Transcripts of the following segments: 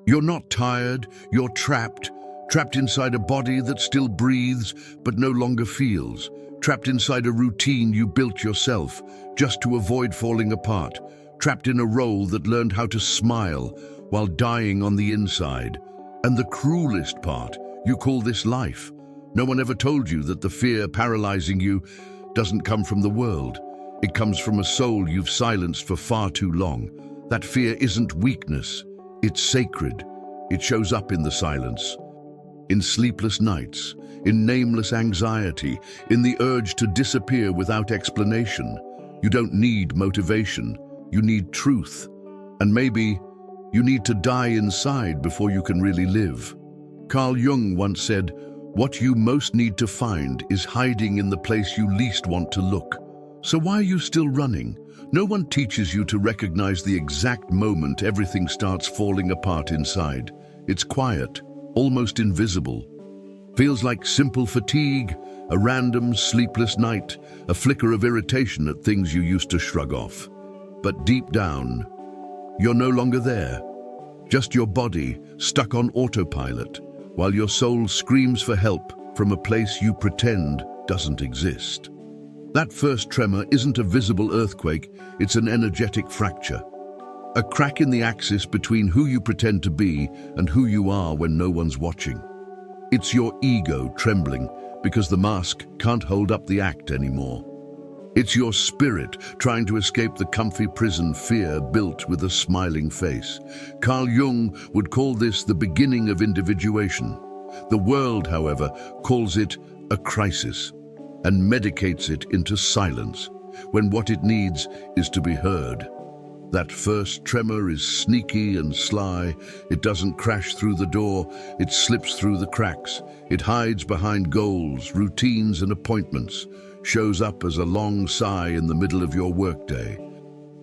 You're not tired, you're trapped inside a body that still breathes but no longer feels, trapped inside a routine you built yourself just to avoid falling apart, trapped in a role that learned how to smile while dying on the inside. And the cruelest part, you call this life. No one ever told you that the fear paralyzing you doesn't come from the world. It comes from a soul you've silenced for far too long. That fear isn't weakness, it's sacred. It shows up in the silence, in sleepless nights, in nameless anxiety, in the urge to disappear without explanation. You don't need motivation, you need truth. And maybe you need to die inside before you can really live. Carl Jung once said, "What you most need to find is hiding in the place you least want to look." So why are you still running? No one teaches you to recognize the exact moment everything starts falling apart inside. It's quiet, almost invisible. Feels like simple fatigue, a random sleepless night, a flicker of irritation at things you used to shrug off. But deep down, you're no longer there. Just your body stuck on autopilot, while your soul screams for help from a place you pretend doesn't exist. That first tremor isn't a visible earthquake, it's an energetic fracture. A crack in the axis between who you pretend to be and who you are when no one's watching. It's your ego trembling because the mask can't hold up the act anymore. It's your spirit trying to escape the comfy prison fear built with a smiling face. Carl Jung would call this the beginning of individuation. The world, however, calls it a crisis and medicates it into silence when what it needs is to be heard. That first tremor is sneaky and sly. It doesn't crash through the door, it slips through the cracks. It hides behind goals, routines and appointments, shows up as a long sigh in the middle of your workday.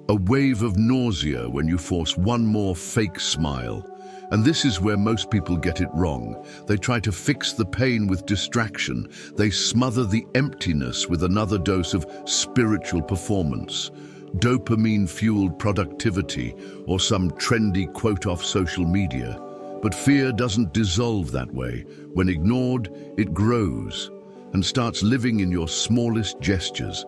A wave of nausea when you force one more fake smile. And this is where most people get it wrong. They try to fix the pain with distraction. They smother the emptiness with another dose of spiritual performance, dopamine-fueled productivity, or some trendy quote off social media. But fear doesn't dissolve that way. When ignored, it grows and starts living in your smallest gestures.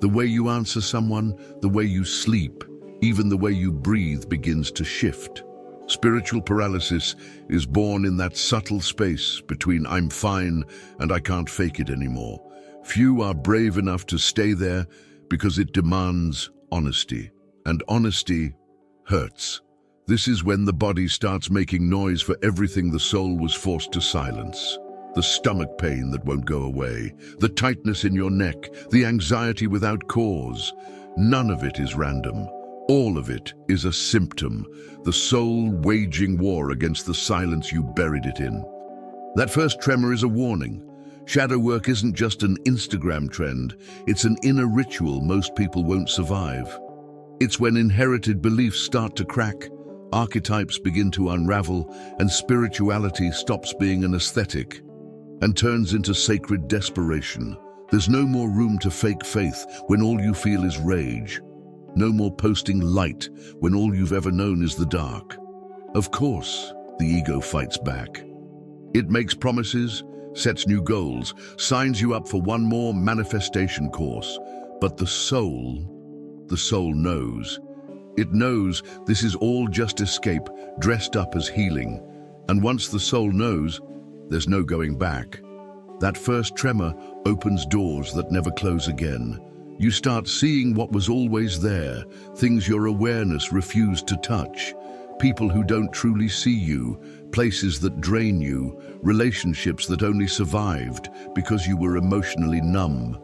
The way you answer someone, the way you sleep, even the way you breathe begins to shift. Spiritual paralysis is born in that subtle space between "I'm fine" and "I can't fake it anymore." Few are brave enough to stay there because it demands honesty, and honesty hurts. This is when the body starts making noise for everything the soul was forced to silence. The stomach pain that won't go away, the tightness in your neck, the anxiety without cause. None of it is random. All of it is a symptom, the soul waging war against the silence you buried it in. That first tremor is a warning. Shadow work isn't just an Instagram trend, it's an inner ritual most people won't survive. It's when inherited beliefs start to crack, archetypes begin to unravel, and spirituality stops being an aesthetic and turns into sacred desperation. There's no more room to fake faith when all you feel is rage. No more posting light when all you've ever known is the dark. Of course, the ego fights back. It makes promises, sets new goals, signs you up for one more manifestation course. But the soul knows. It knows this is all just escape, dressed up as healing. And once the soul knows, there's no going back. That first tremor opens doors that never close again. You start seeing what was always there, things your awareness refused to touch. People who don't truly see you, places that drain you, relationships that only survived because you were emotionally numb.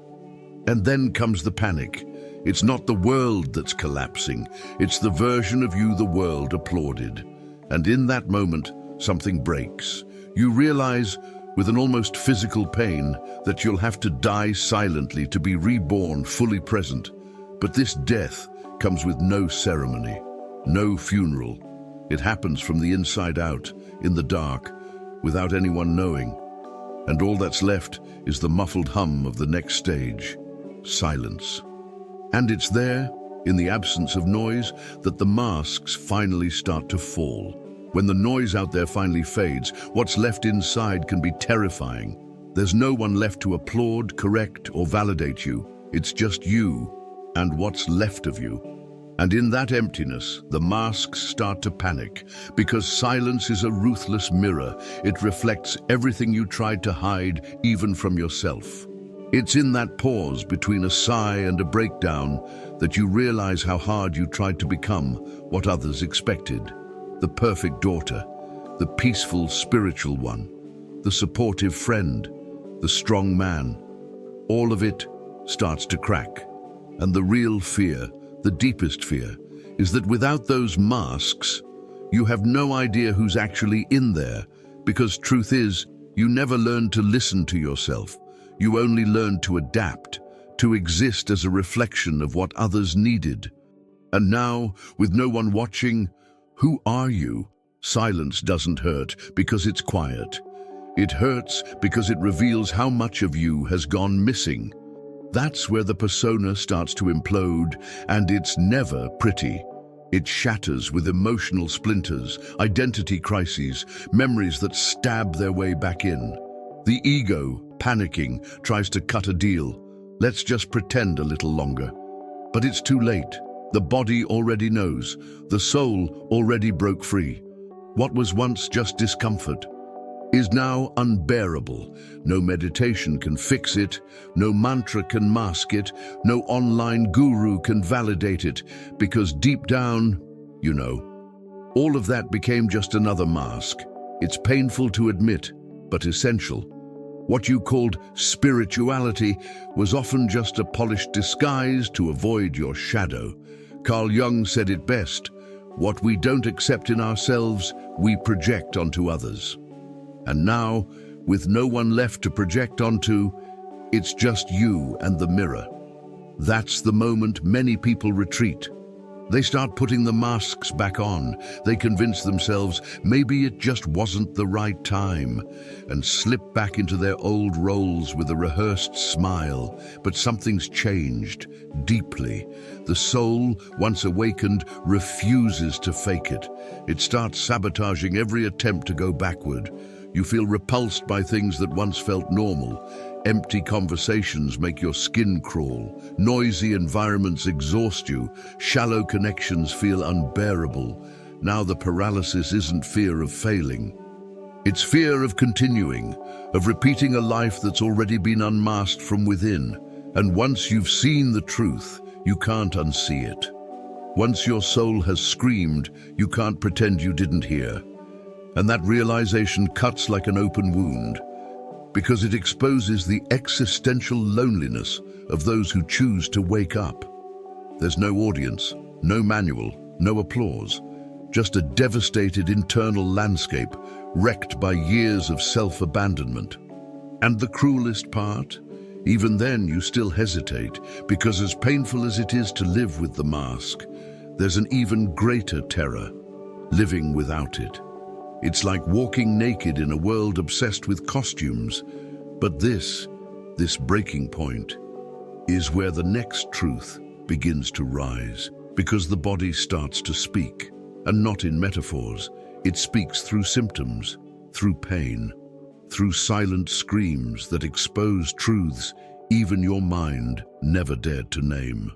And then comes the panic. It's not the world that's collapsing, it's the version of you the world applauded. And in that moment, something breaks. You realize, with an almost physical pain, that you'll have to die silently to be reborn fully present. But this death comes with no ceremony, no funeral. It happens from the inside out, in the dark, without anyone knowing. And all that's left is the muffled hum of the next stage, silence. And it's there, in the absence of noise, that the masks finally start to fall. When the noise out there finally fades, what's left inside can be terrifying. There's no one left to applaud, correct, or validate you. It's just you and what's left of you. And in that emptiness, the masks start to panic, because silence is a ruthless mirror. It reflects everything you tried to hide, even from yourself. It's in that pause between a sigh and a breakdown that you realize how hard you tried to become what others expected. The perfect daughter, the peaceful spiritual one, the supportive friend, the strong man. All of it starts to crack. And the real fear, the deepest fear, is that without those masks, you have no idea who's actually in there, because truth is, you never learned to listen to yourself. You only learned to adapt, to exist as a reflection of what others needed. And now, with no one watching, who are you? Silence doesn't hurt because it's quiet. It hurts because it reveals how much of you has gone missing. That's where the persona starts to implode, and it's never pretty. It shatters with emotional splinters, identity crises, memories that stab their way back in. The ego, panicking, tries to cut a deal. Let's just pretend a little longer. But it's too late. The body already knows. The soul already broke free. What was once just discomfort is now unbearable. No meditation can fix it, no mantra can mask it, no online guru can validate it, because deep down, you know, all of that became just another mask. It's painful to admit, but essential. What you called spirituality was often just a polished disguise to avoid your shadow. Jung said it best: what we don't accept in ourselves, we project onto others. And now, with no one left to project onto, it's just you and the mirror. That's the moment many people retreat. They start putting the masks back on. They convince themselves maybe it just wasn't the right time, and slip back into their old roles with a rehearsed smile. But something's changed, deeply. The soul, once awakened, refuses to fake it. It starts sabotaging every attempt to go backward. You feel repulsed by things that once felt normal. Empty conversations make your skin crawl. Noisy environments exhaust you. Shallow connections feel unbearable. Now the paralysis isn't fear of failing. It's fear of continuing, of repeating a life that's already been unmasked from within. And once you've seen the truth, you can't unsee it. Once your soul has screamed, you can't pretend you didn't hear. And that realization cuts like an open wound, because it exposes the existential loneliness of those who choose to wake up. There's no audience, no manual, no applause, just a devastated internal landscape wrecked by years of self-abandonment. And the cruelest part? Even then you still hesitate, because as painful as it is to live with the mask, there's an even greater terror: living without it. It's like walking naked in a world obsessed with costumes. But this breaking point, is where the next truth begins to rise, because the body starts to speak, and not in metaphors. It speaks through symptoms, through pain, through silent screams that expose truths even your mind never dared to name.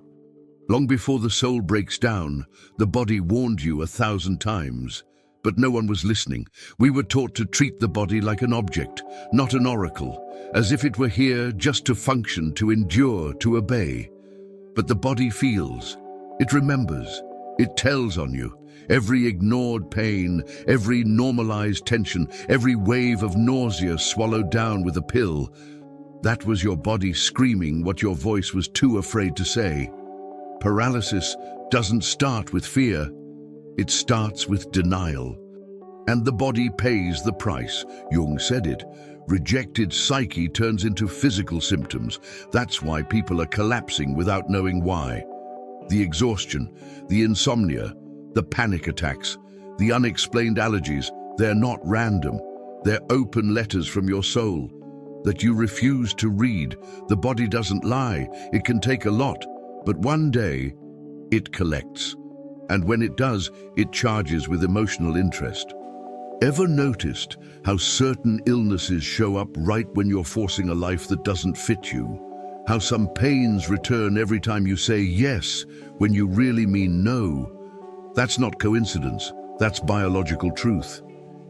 Long before the soul breaks down, the body warned you 1,000 times. But no one was listening. We were taught to treat the body like an object, not an oracle, as if it were here just to function, to endure, to obey. But the body feels. It remembers. It tells on you. Every ignored pain, every normalized tension, every wave of nausea swallowed down with a pill. That was your body screaming what your voice was too afraid to say. Paralysis doesn't start with fear. It starts with denial. And the body pays the price. Jung said it. Rejected psyche turns into physical symptoms. That's why people are collapsing without knowing why. The exhaustion, the insomnia, the panic attacks, the unexplained allergies, they're not random. They're open letters from your soul that you refuse to read. The body doesn't lie. It can take a lot, but one day it collects. And when it does, it charges with emotional interest. Ever noticed how certain illnesses show up right when you're forcing a life that doesn't fit you? How some pains return every time you say yes when you really mean no? That's not coincidence, that's biological truth.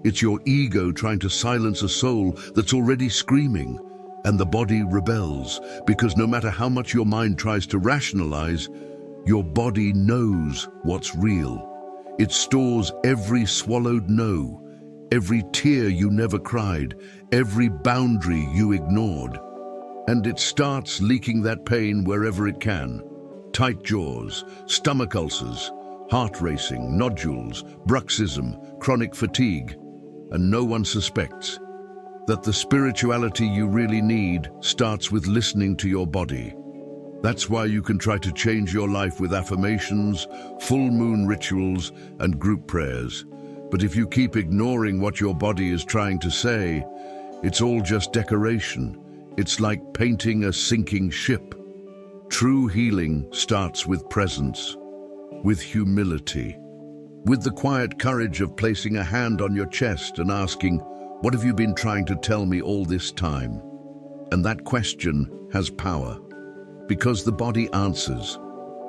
It's your ego trying to silence a soul that's already screaming, and the body rebels because no matter how much your mind tries to rationalize, your body knows what's real. It stores every swallowed no, every tear you never cried, every boundary you ignored. And it starts leaking that pain wherever it can. Tight jaws, stomach ulcers, heart racing, nodules, bruxism, chronic fatigue. And no one suspects that the spirituality you really need starts with listening to your body. That's why you can try to change your life with affirmations, full moon rituals, and group prayers. But if you keep ignoring what your body is trying to say, it's all just decoration. It's like painting a sinking ship. True healing starts with presence, with humility, with the quiet courage of placing a hand on your chest and asking, "What have you been trying to tell me all this time?" And that question has power, because the body answers,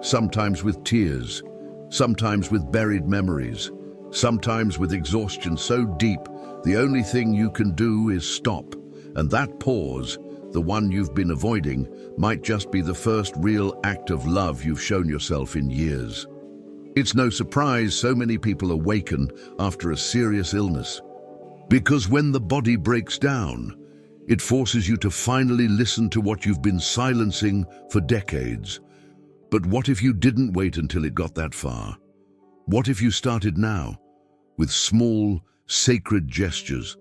sometimes with tears, sometimes with buried memories, sometimes with exhaustion so deep, the only thing you can do is stop. And that pause, the one you've been avoiding, might just be the first real act of love you've shown yourself in years. It's no surprise so many people awaken after a serious illness. Because when the body breaks down, it forces you to finally listen to what you've been silencing for decades. But what if you didn't wait until it got that far? What if you started now, with small, sacred gestures?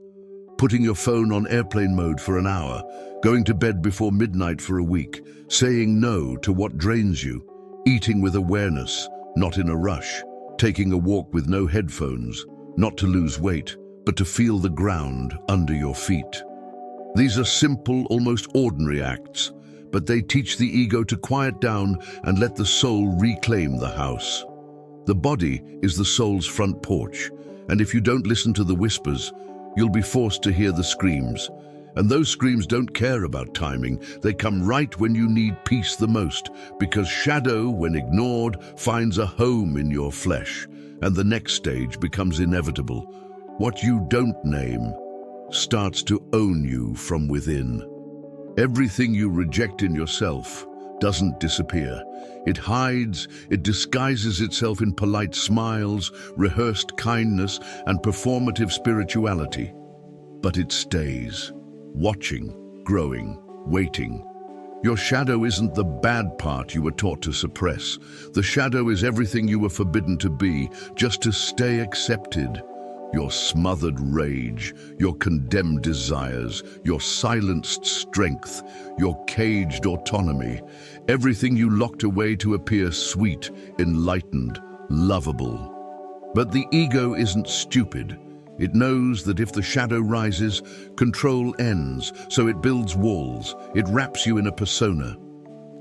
Putting your phone on airplane mode for an hour, going to bed before midnight for a week, saying no to what drains you, eating with awareness, not in a rush, taking a walk with no headphones, not to lose weight, but to feel the ground under your feet. These are simple, almost ordinary acts, but they teach the ego to quiet down and let the soul reclaim the house. The body is the soul's front porch, and if you don't listen to the whispers, you'll be forced to hear the screams. And those screams don't care about timing. They come right when you need peace the most, because shadow, when ignored, finds a home in your flesh, and the next stage becomes inevitable. What you don't name starts to own you from within. Everything you reject in yourself doesn't disappear. It hides, it disguises itself in polite smiles, rehearsed kindness, and performative spirituality. But it stays, watching, growing, waiting. Your shadow isn't the bad part you were taught to suppress. The shadow is everything you were forbidden to be, just to stay accepted. Your smothered rage, your condemned desires, your silenced strength, your caged autonomy, everything you locked away to appear sweet, enlightened, lovable. But the ego isn't stupid. It knows that if the shadow rises, control ends, so it builds walls, it wraps you in a persona.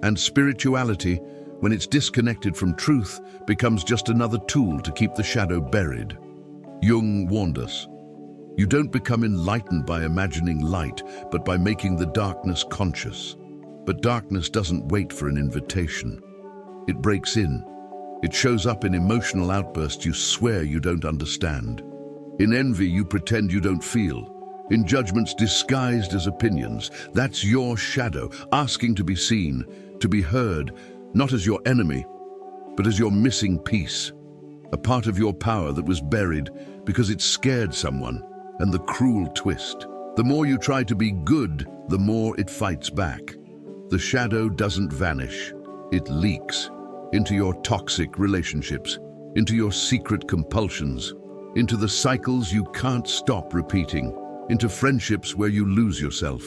And spirituality, when it's disconnected from truth, becomes just another tool to keep the shadow buried. Jung warned us, you don't become enlightened by imagining light, but by making the darkness conscious. But darkness doesn't wait for an invitation. It breaks in. It shows up in emotional outbursts you swear you don't understand. In envy you pretend you don't feel. In judgments disguised as opinions. That's your shadow, asking to be seen, to be heard, not as your enemy, but as your missing piece. A part of your power that was buried because it scared someone, and the cruel twist. The more you try to be good, the more it fights back. The shadow doesn't vanish. It leaks into your toxic relationships, into your secret compulsions, into the cycles you can't stop repeating, into friendships where you lose yourself,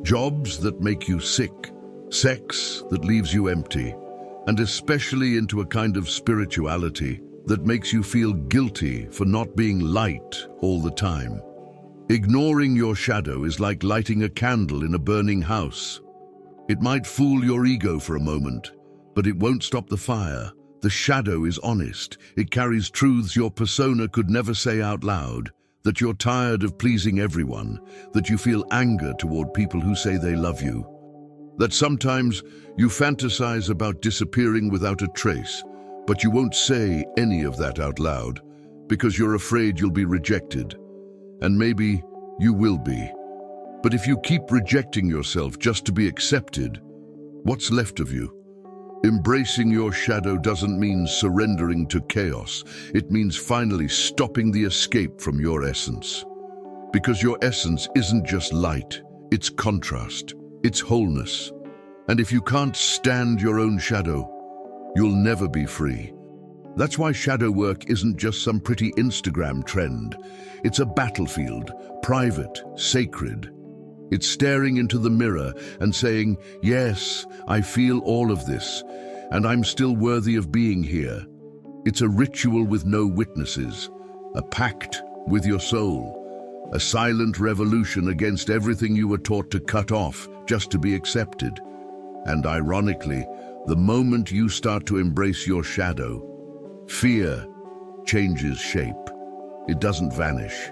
jobs that make you sick, sex that leaves you empty, and especially into a kind of spirituality that makes you feel guilty for not being light all the time. Ignoring your shadow is like lighting a candle in a burning house. It might fool your ego for a moment, but it won't stop the fire. The shadow is honest. It carries truths your persona could never say out loud. that you're tired of pleasing everyone, that you feel anger toward people who say they love you, that sometimes you fantasize about disappearing without a trace, but you won't say any of that out loud because you're afraid you'll be rejected. And maybe you will be. But if you keep rejecting yourself just to be accepted, what's left of you? Embracing your shadow doesn't mean surrendering to chaos. It means finally stopping the escape from your essence. Because your essence isn't just light, it's contrast, it's wholeness. And if you can't stand your own shadow, you'll never be free. That's why shadow work isn't just some pretty Instagram trend. It's a battlefield, private, sacred. It's staring into the mirror and saying, yes, I feel all of this, and I'm still worthy of being here. It's a ritual with no witnesses, a pact with your soul, a silent revolution against everything you were taught to cut off just to be accepted. And ironically, the moment you start to embrace your shadow, fear changes shape. It doesn't vanish,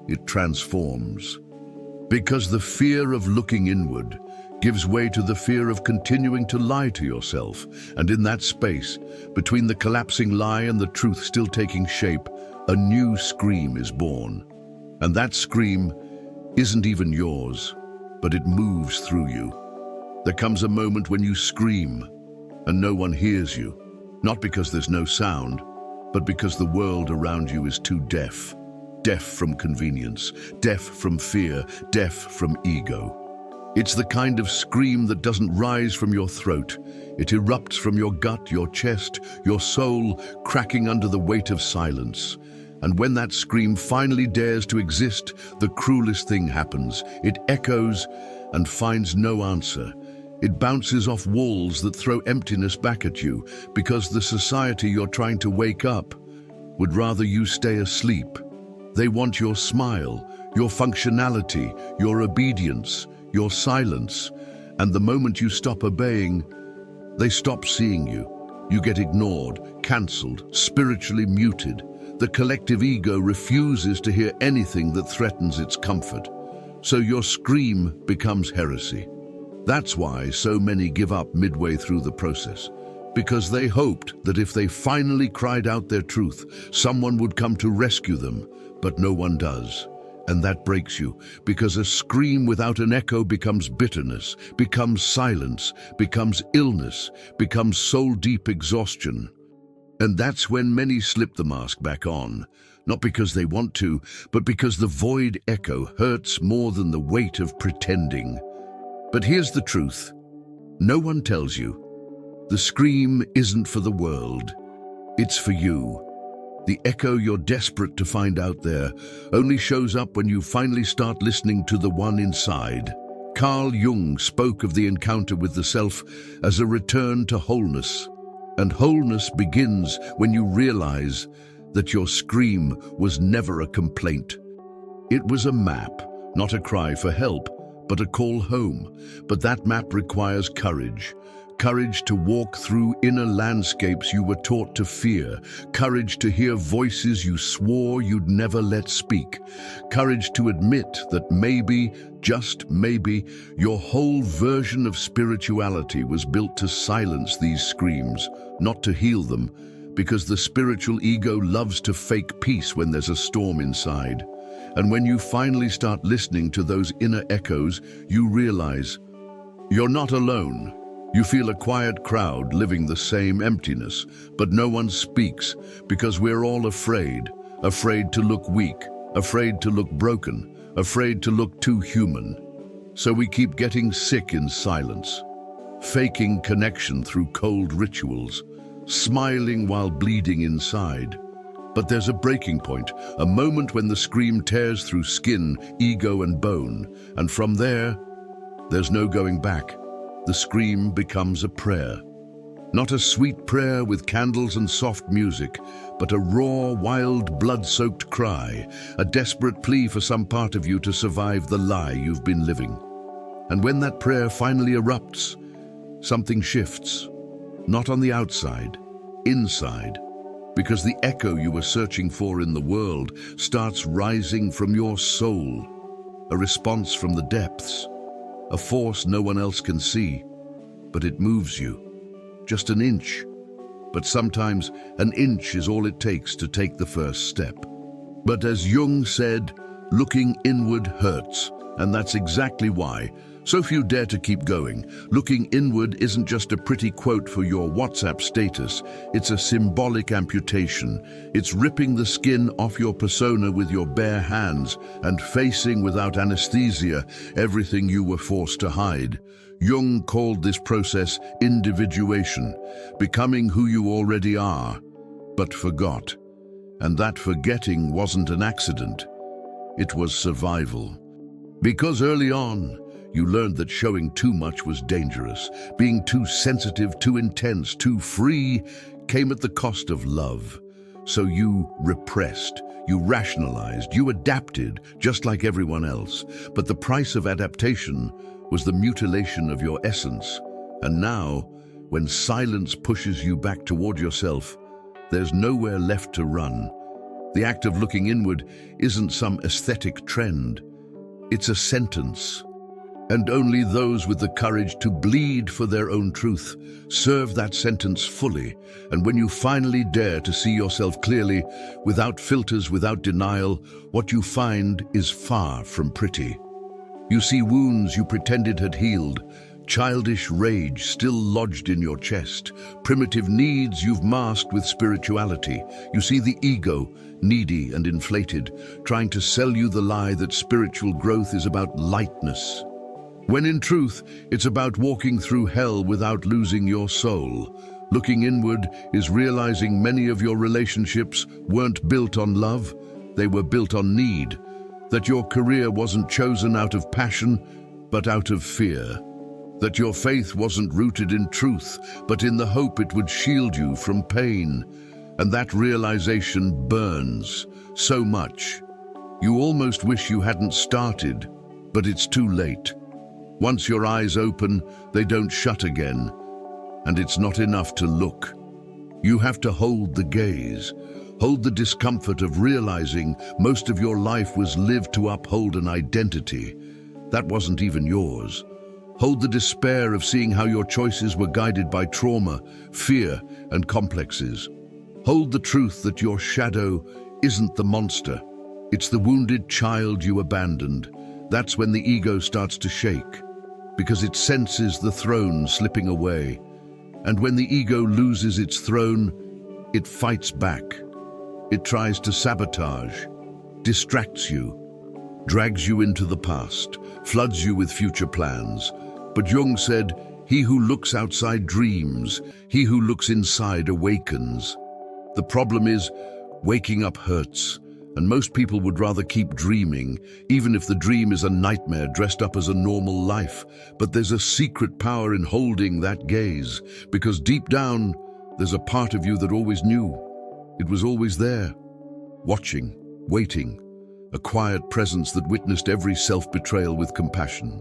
it transforms. Because the fear of looking inward gives way to the fear of continuing to lie to yourself. And in that space, between the collapsing lie and the truth still taking shape, a new scream is born. And that scream isn't even yours, but it moves through you. There comes a moment when you scream and no one hears you, not because there's no sound, but because the world around you is too deaf. Deaf from convenience, deaf from fear, deaf from ego. It's the kind of scream that doesn't rise from your throat. It erupts from your gut, your chest, your soul, cracking under the weight of silence. And when that scream finally dares to exist, the cruelest thing happens. It echoes and finds no answer. It bounces off walls that throw emptiness back at you, because the society you're trying to wake up would rather you stay asleep. They want your smile, your functionality, your obedience, your silence. And the moment you stop obeying, they stop seeing you. You get ignored, cancelled, spiritually muted. The collective ego refuses to hear anything that threatens its comfort. So your scream becomes heresy. That's why so many give up midway through the process. Because they hoped that if they finally cried out their truth, someone would come to rescue them. But no one does. And that breaks you, because a scream without an echo becomes bitterness, becomes silence, becomes illness, becomes soul-deep exhaustion. And that's when many slip the mask back on, not because they want to, but because the void echo hurts more than the weight of pretending. But here's the truth. No one tells you. The scream isn't for the world. It's for you. The echo you're desperate to find out there only shows up when you finally start listening to the one inside. Carl Jung spoke of the encounter with the self as a return to wholeness. And wholeness begins when you realize that your scream was never a complaint. It was a map, not a cry for help, but a call home. But that map requires courage. Courage to walk through inner landscapes you were taught to fear. Courage to hear voices you swore you'd never let speak. Courage to admit that maybe, just maybe, your whole version of spirituality was built to silence these screams, not to heal them, because the spiritual ego loves to fake peace when there's a storm inside. And when you finally start listening to those inner echoes, you realize you're not alone. You feel a quiet crowd living the same emptiness, but no one speaks because we're all afraid. Afraid to look weak, afraid to look broken, afraid to look too human. So we keep getting sick in silence, faking connection through cold rituals, smiling while bleeding inside. But there's a breaking point, a moment when the scream tears through skin, ego, and bone, and from there's no going back. The scream becomes a prayer. Not a sweet prayer with candles and soft music, but a raw, wild, blood-soaked cry, a desperate plea for some part of you to survive the lie you've been living. And when that prayer finally erupts, something shifts. Not on the outside, inside. because the echo you were searching for in the world starts rising from your soul, a response from the depths, a force no one else can see, but it moves you, just an inch. But sometimes an inch is all it takes to take the first step. But as Jung said, looking inward hurts, and that's exactly why so few dare to keep going. Looking inward isn't just a pretty quote for your WhatsApp status, it's a symbolic amputation. It's ripping the skin off your persona with your bare hands and facing without anesthesia everything you were forced to hide. Jung called this process individuation, becoming who you already are, but forgot. And that forgetting wasn't an accident, it was survival. Because early on, you learned that showing too much was dangerous. Being too sensitive, too intense, too free came at the cost of love. So you repressed, you rationalized, you adapted, just like everyone else. But the price of adaptation was the mutilation of your essence. And now, when silence pushes you back toward yourself, there's nowhere left to run. The act of looking inward isn't some aesthetic trend. It's a sentence. And only those with the courage to bleed for their own truth serve that sentence fully. And when you finally dare to see yourself clearly, without filters, without denial, what you find is far from pretty. You see wounds you pretended had healed, childish rage still lodged in your chest, primitive needs you've masked with spirituality. You see the ego, needy and inflated, trying to sell you the lie that spiritual growth is about lightness, when in truth, it's about walking through hell without losing your soul. Looking inward is realizing many of your relationships weren't built on love, they were built on need. That your career wasn't chosen out of passion, but out of fear. That your faith wasn't rooted in truth, but in the hope it would shield you from pain. And that realization burns so much. You almost wish you hadn't started, but it's too late. Once your eyes open, they don't shut again, and it's not enough to look. You have to hold the gaze, hold the discomfort of realizing most of your life was lived to uphold an identity that wasn't even yours. Hold the despair of seeing how your choices were guided by trauma, fear, and complexes. Hold the truth that your shadow isn't the monster, it's the wounded child you abandoned. That's when the ego starts to shake, because it senses the throne slipping away. And when the ego loses its throne, it fights back. It tries to sabotage, distracts you, drags you into the past, floods you with future plans. But Jung said, "He who looks outside dreams, he who looks inside awakens." The problem is, waking up hurts. And most people would rather keep dreaming, even if the dream is a nightmare dressed up as a normal life. But there's a secret power in holding that gaze, because deep down, there's a part of you that always knew. It was always there, watching, waiting, a quiet presence that witnessed every self-betrayal with compassion,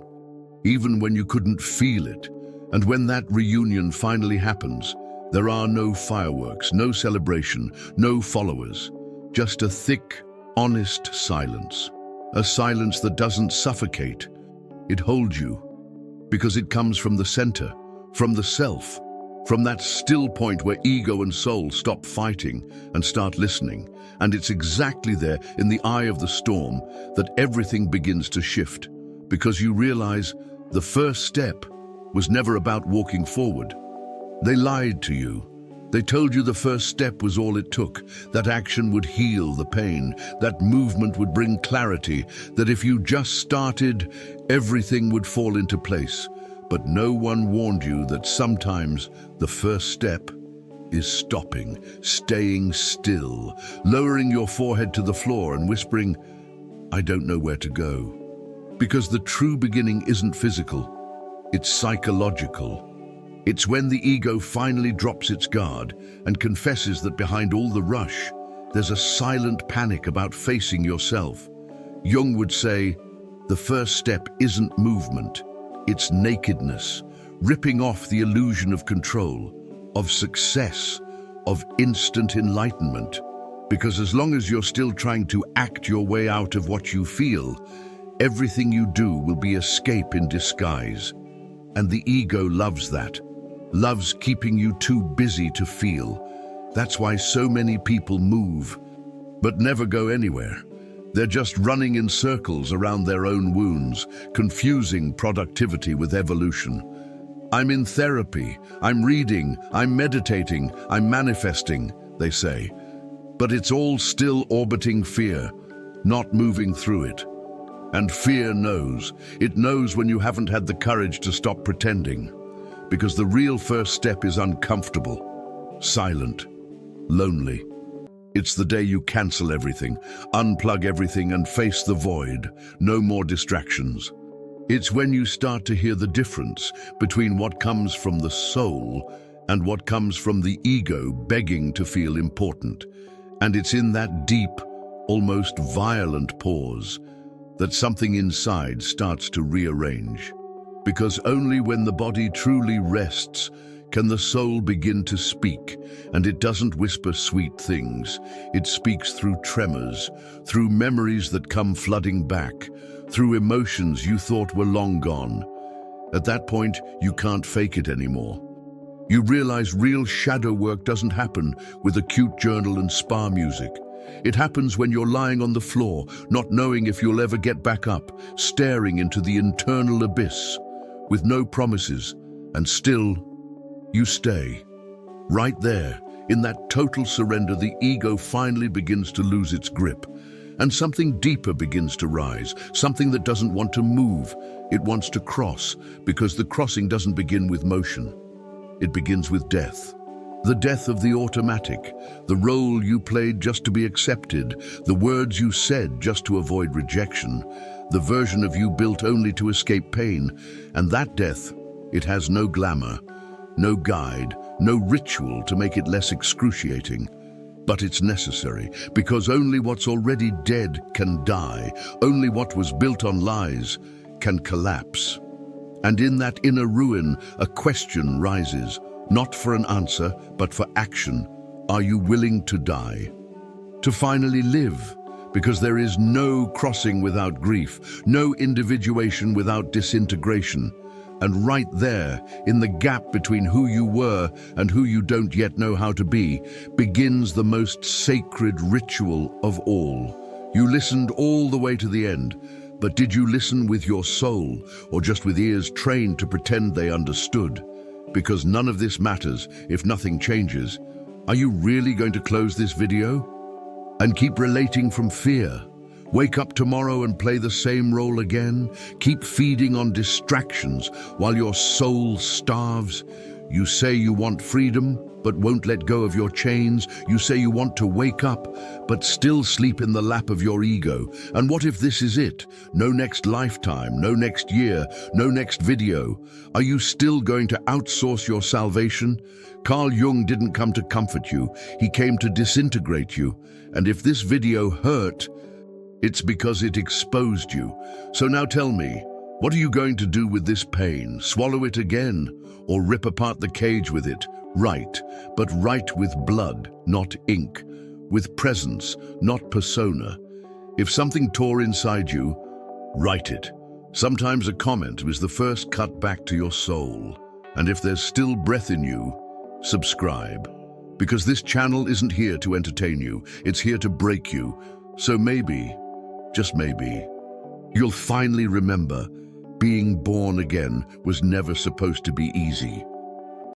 even when you couldn't feel it. And when that reunion finally happens, there are no fireworks, no celebration, no followers. Just a thick, honest silence. A silence that doesn't suffocate. It holds you, because it comes from the center, from the self, from that still point where ego and soul stop fighting and start listening. And it's exactly there, in the eye of the storm, that everything begins to shift, because you realize the first step was never about walking forward. They lied to you. They told you the first step was all it took, that action would heal the pain, that movement would bring clarity, that if you just started, everything would fall into place. But no one warned you that sometimes the first step is stopping, staying still, lowering your forehead to the floor and whispering, "I don't know where to go." Because the true beginning isn't physical, it's psychological. It's when the ego finally drops its guard and confesses that behind all the rush, there's a silent panic about facing yourself. Jung would say, the first step isn't movement, it's nakedness, ripping off the illusion of control, of success, of instant enlightenment. Because as long as you're still trying to act your way out of what you feel, everything you do will be escape in disguise. And the ego loves that, loves keeping you too busy to feel. That's why so many people move, but never go anywhere. They're just running in circles around their own wounds, confusing productivity with evolution. I'm in therapy, I'm reading, I'm meditating, I'm manifesting, they say. But it's all still orbiting fear, not moving through it. And fear knows. It knows when you haven't had the courage to stop pretending. Because the real first step is uncomfortable, silent, lonely. It's the day you cancel everything, unplug everything and face the void. No more distractions. It's when you start to hear the difference between what comes from the soul and what comes from the ego begging to feel important. And it's in that deep, almost violent pause that something inside starts to rearrange. Because only when the body truly rests can the soul begin to speak, and it doesn't whisper sweet things. It speaks through tremors, through memories that come flooding back, through emotions you thought were long gone. At that point, you can't fake it anymore. You realize real shadow work doesn't happen with a cute journal and spa music. It happens when you're lying on the floor, not knowing if you'll ever get back up, staring into the internal abyss, with no promises, and still, you stay. Right there, in that total surrender, the ego finally begins to lose its grip. And something deeper begins to rise, something that doesn't want to move. It wants to cross, because the crossing doesn't begin with motion. It begins with death. The death of the automatic, the role you played just to be accepted, the words you said just to avoid rejection, the version of you built only to escape pain. And that death, it has no glamour, no guide, no ritual to make it less excruciating. But it's necessary, because only what's already dead can die. Only what was built on lies can collapse. And in that inner ruin, a question rises, not for an answer, but for action. Are you willing to die? To finally live? Because there is no crossing without grief, no individuation without disintegration. And right there, in the gap between who you were and who you don't yet know how to be, begins the most sacred ritual of all. You listened all the way to the end, but did you listen with your soul, or just with ears trained to pretend they understood? Because none of this matters if nothing changes. Are you really going to close this video? And keep relating from fear? Wake up tomorrow and play the same role again? Keep feeding on distractions while your soul starves? You say you want freedom, but won't let go of your chains. You say you want to wake up, but still sleep in the lap of your ego. And what if this is it? No next lifetime, no next year, no next video. Are you still going to outsource your salvation? Carl Jung didn't come to comfort you. He came to disintegrate you. And if this video hurt, it's because it exposed you. So now tell me, what are you going to do with this pain? Swallow it again, or rip apart the cage with it? Write, but write with blood, not ink. With presence, not persona. If something tore inside you, write it. Sometimes a comment is the first cut back to your soul. And if there's still breath in you, subscribe. Because this channel isn't here to entertain you, it's here to break you. So maybe, just maybe, you'll finally remember being born again was never supposed to be easy.